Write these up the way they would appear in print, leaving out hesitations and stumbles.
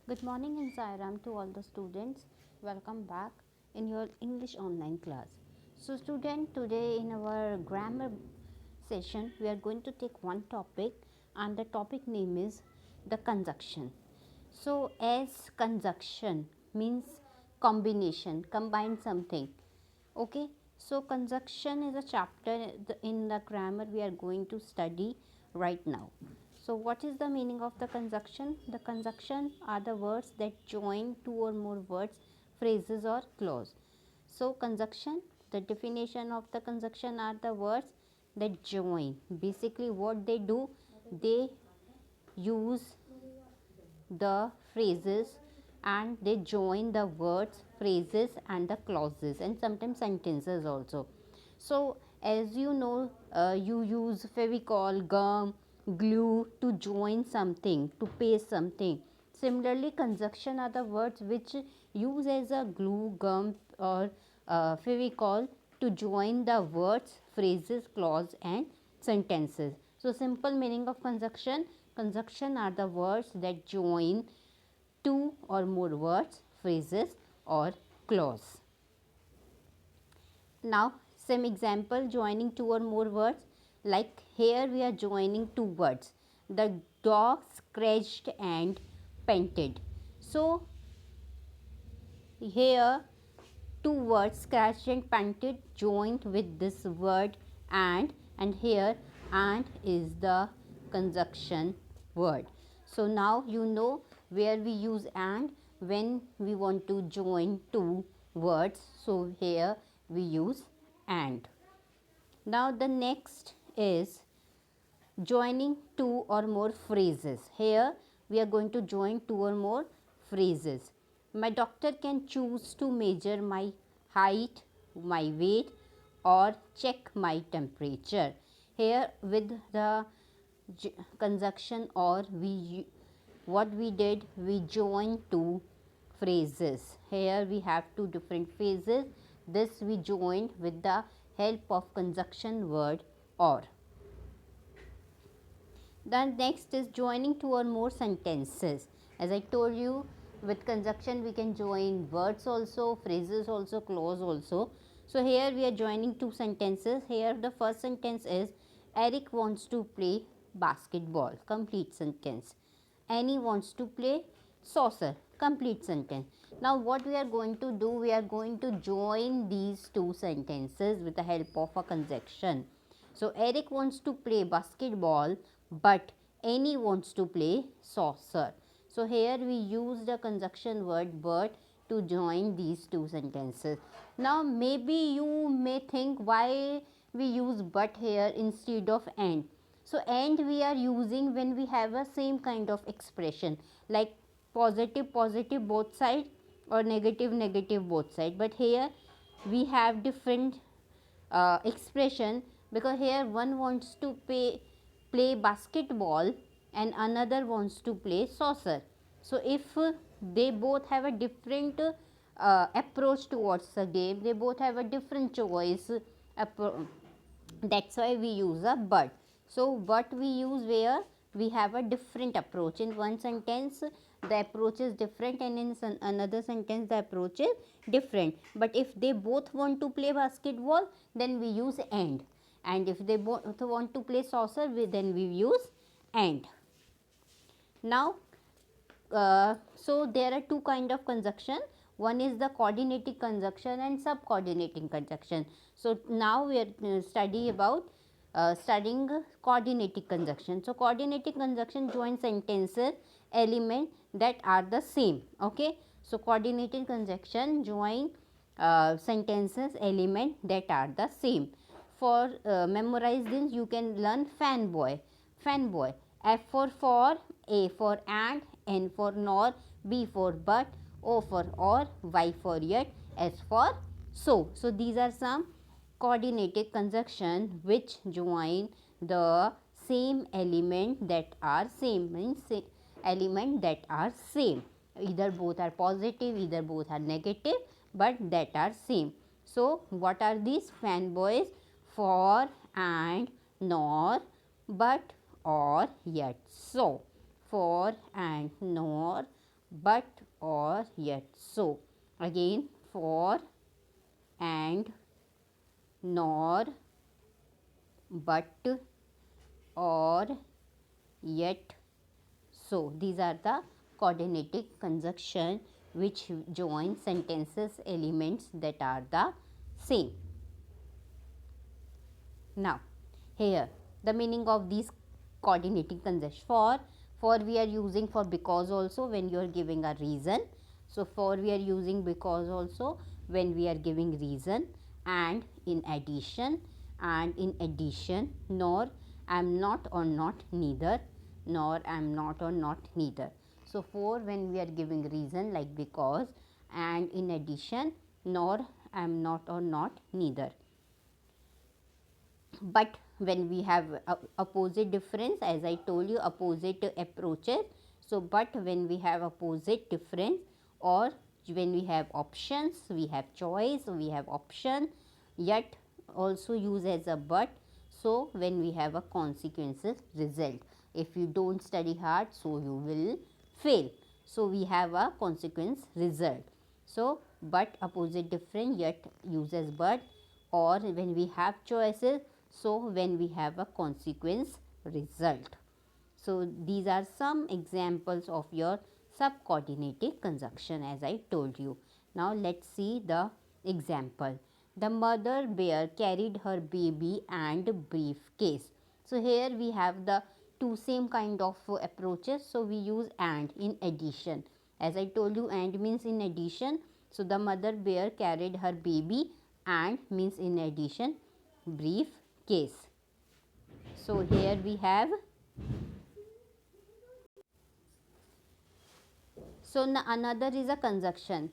Good morning and Sairam to all the students. Welcome back in your English online class. So, student, today in our grammar session, we are going to take one topic, and the topic name is the conjunction. So, as conjunction means combination, combine something. Okay, so conjunction is a chapter in the grammar we are going to study right now. So, what is the meaning of the conjunction? The conjunction are the words that join two or more words, phrases, or clause. So, conjunction, the definition of the conjunction are the words that join. Basically, what they do, they use the phrases and they join the words, phrases, and the clauses, and sometimes sentences also. So, as you know, you use fevicol, gum, glue to join something, to paste something. Similarly, conjunction are the words which use as a glue, gum, or fevicol to join the words, phrases, clause, and sentences. So, simple meaning of conjunction: conjunction are the words that join two or more words, phrases, or clause. Now, some example joining two or more words, like here we are joining two words. The dog scratched and panted. So, here two words scratched and panted joined with this word and here and is the conjunction word. So, now you know where we use and when we want to join two words. So, here we use and. Now, the next is joining two or more phrases. Here we are going to join two or more phrases. My doctor can choose to measure my height, my weight, or check my temperature. Here with the conjunction or what we did, we joined two phrases. Here we have two different phrases. This we joined with the help of conjunction word or. Then next is joining two or more sentences. As I told you, with conjunction we can join words also, phrases also, clause also. So here we are joining two sentences. Here the first sentence is Eric wants to play basketball. Complete sentence. Annie wants to play saucer. Complete sentence. Now what we are going to do, we are going to join these two sentences with the help of a conjunction. So Eric wants to play basketball, but Annie wants to play saucer. So here we use the conjunction word but to join these two sentences. Now maybe you may think why we use but here instead of and. So and we are using when we have a same kind of expression like positive positive both side or negative negative both side. But here we have different expression because here one wants to play basketball and another wants to play saucer. So, if they both have a different approach towards the game, they both have a different choice. That's why we use a but. So, but we use where we have a different approach. In one sentence, the approach is different, and in another sentence, the approach is different. But if they both want to play basketball, then we use and if they both want to play saucer, then we use and. Now, so there are two kind of conjunction. One is the coordinating conjunction and subcoordinating conjunction. So now we are studying coordinating conjunction. So coordinating conjunction join sentences element that are the same. Okay, so coordinating conjunction join sentences element that are the same. For memorize this, you can learn fanboy. Fanboy. F for, A for and, N for nor, B for but, O for or, Y for yet, S for so. So these are some coordinated conjunction which join the same element that are same, means element that are same. Either both are positive, either both are negative, but that are same. So what are these? Fanboys: for, and, nor, but, or, yet. So for, and, nor, but, or, yet. So, again for, and, nor, but, or, yet, so. These are the coordinating conjunction which join sentences elements that are the same. Now, here the meaning of these coordinating conjunction. For we are using for because also when you are giving a reason. So, for we are using because also when we are giving reason, and in addition, nor, am not or not, neither, nor, am not or not, neither. So, for when we are giving reason like because, and in addition, nor, am not or not, neither. But when we have opposite difference, as I told you, opposite approaches. So, but when we have opposite difference, or when we have options, we have choice, we have option, yet also use as a but. So, when we have a consequences result, if you don't study hard, so you will fail. So, we have a consequence result. So, but opposite different, yet uses but, or when we have choices, so when we have a consequence result. So, these are some examples of your subcoordinating conjunction as I told you. Now, let us see the example. The mother bear carried her baby and briefcase. So, here we have the two same kind of approaches. So, we use and in addition. As I told you, and means in addition. So, the mother bear carried her baby and means in addition briefcase. So, here we have. So, another is a conjunction.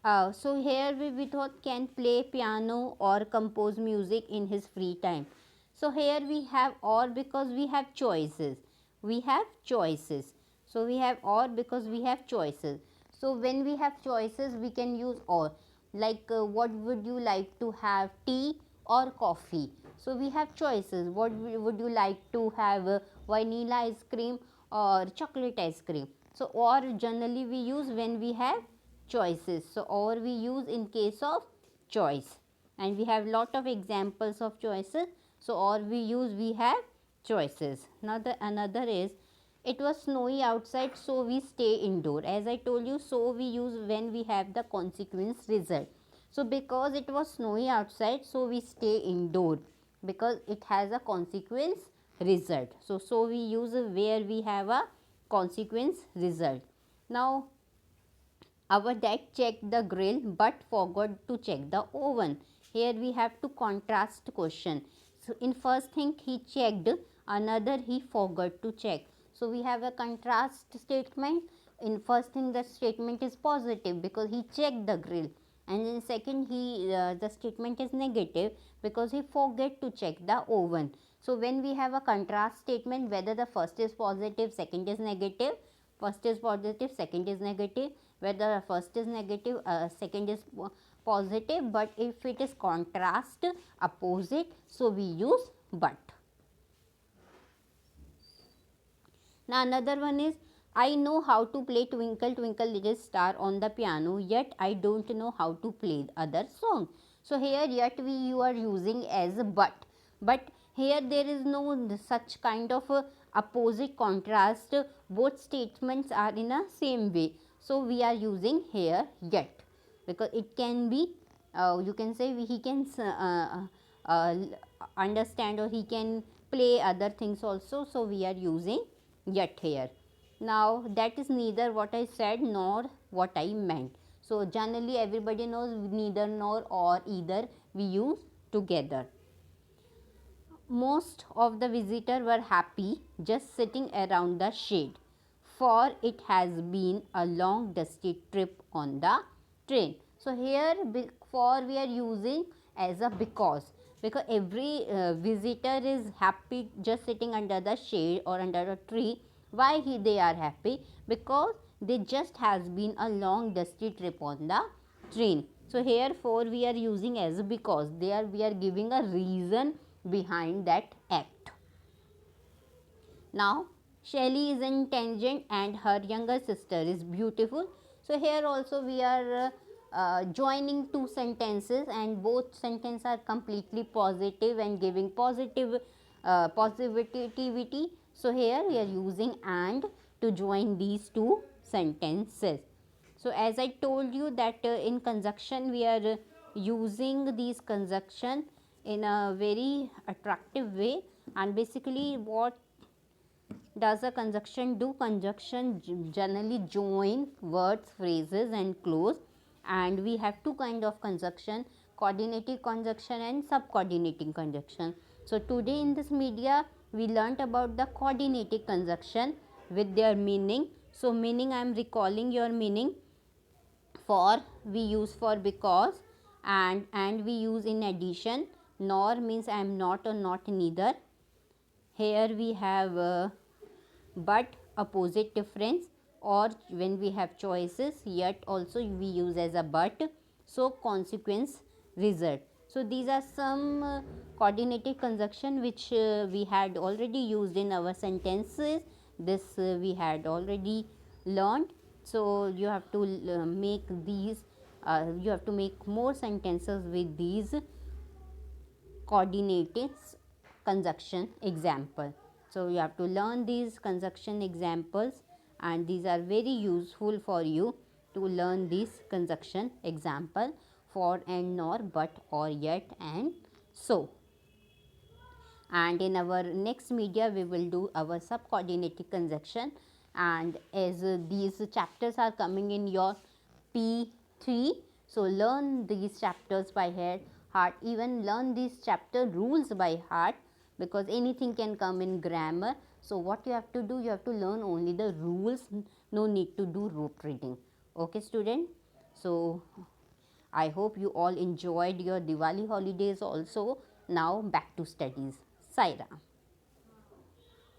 So, here we thought can play piano or compose music in his free time. So, here we have or because we have choices. We have choices. So, we have or because we have choices. So, when we have choices, we can use or. Like, what would you like to have, tea or coffee? So, we have choices. What would you like to have, vanilla ice cream or chocolate ice cream? So, or generally we use when we have choices. So, or we use in case of choice, and we have lot of examples of choices. So, or we use we have choices. Now, the another is it was snowy outside, so we stay indoor. As I told you, so we use when we have the consequence result. So, because it was snowy outside, so we stay indoor because it has a consequence result. So we use where we have a consequence result. Now, our dad checked the grill but forgot to check the oven. Here we have to contrast question. So, in first thing he checked, another he forgot to check. So, we have a contrast statement. In first thing the statement is positive because he checked the grill, and in second the statement is negative because he forget to check the oven. So, when we have a contrast statement, whether the first is positive, second is negative, first is positive, second is negative, whether first is negative, second is positive, but if it is contrast opposite, so we use but. Now, another one is I know how to play Twinkle Twinkle Little Star on the piano, yet I don't know how to play other song. So, here yet you are using as but here there is no such kind of opposite contrast. Both statements are in a same way. So, we are using here yet because it can be you can say he can understand or he can play other things also. So, we are using yet here. Now, that is neither what I said nor what I meant. So, generally everybody knows neither nor or either we use together. Most of the visitors were happy just sitting around the shade, for it has been a long dusty trip on the train. So, here for we are using as a because every visitor is happy just sitting under the shade or under a tree. Why they are happy? Because they just has been a long dusty trip on the train. So, here for we are using as because there we are giving a reason behind that act. Now, Shelly is intelligent and her younger sister is beautiful. So here also we are joining two sentences, and both sentences are completely positive and giving positive positivity. So here we are using and to join these two sentences. So as I told you that in conjunction we are using these conjunction in a very attractive way. And basically what does a conjunction do? Conjunction generally join words, phrases and clause, and we have two kind of conjunction: coordinating conjunction and subcoordinating conjunction. So today in this media we learnt about the coordinating conjunction with their meaning. So meaning, I am recalling your meaning. For we use for because, and we use in addition. Nor means I am not or not neither. Here we have but, opposite, difference, or when we have choices, yet also we use as a but. So consequence, result. So these are some coordinated conjunction which we had already used in our sentences. This we had already learned. So you have to make these you have to make more sentences with these coordinated conjunction example. So you have to learn these conjunction examples, and these are very useful for you to learn this conjunction example for, and, nor, but, or, yet and so. And in our next media we will do our subcoordinated conjunction. And as these chapters are coming in your P3, so learn these chapters by heart, even learn these chapter rules by heart, because anything can come in grammar. So what you have to do, you have to learn only the rules, no need to do rote reading. Okay student, so I hope you all enjoyed your Diwali holidays also. Now back to studies. Saira.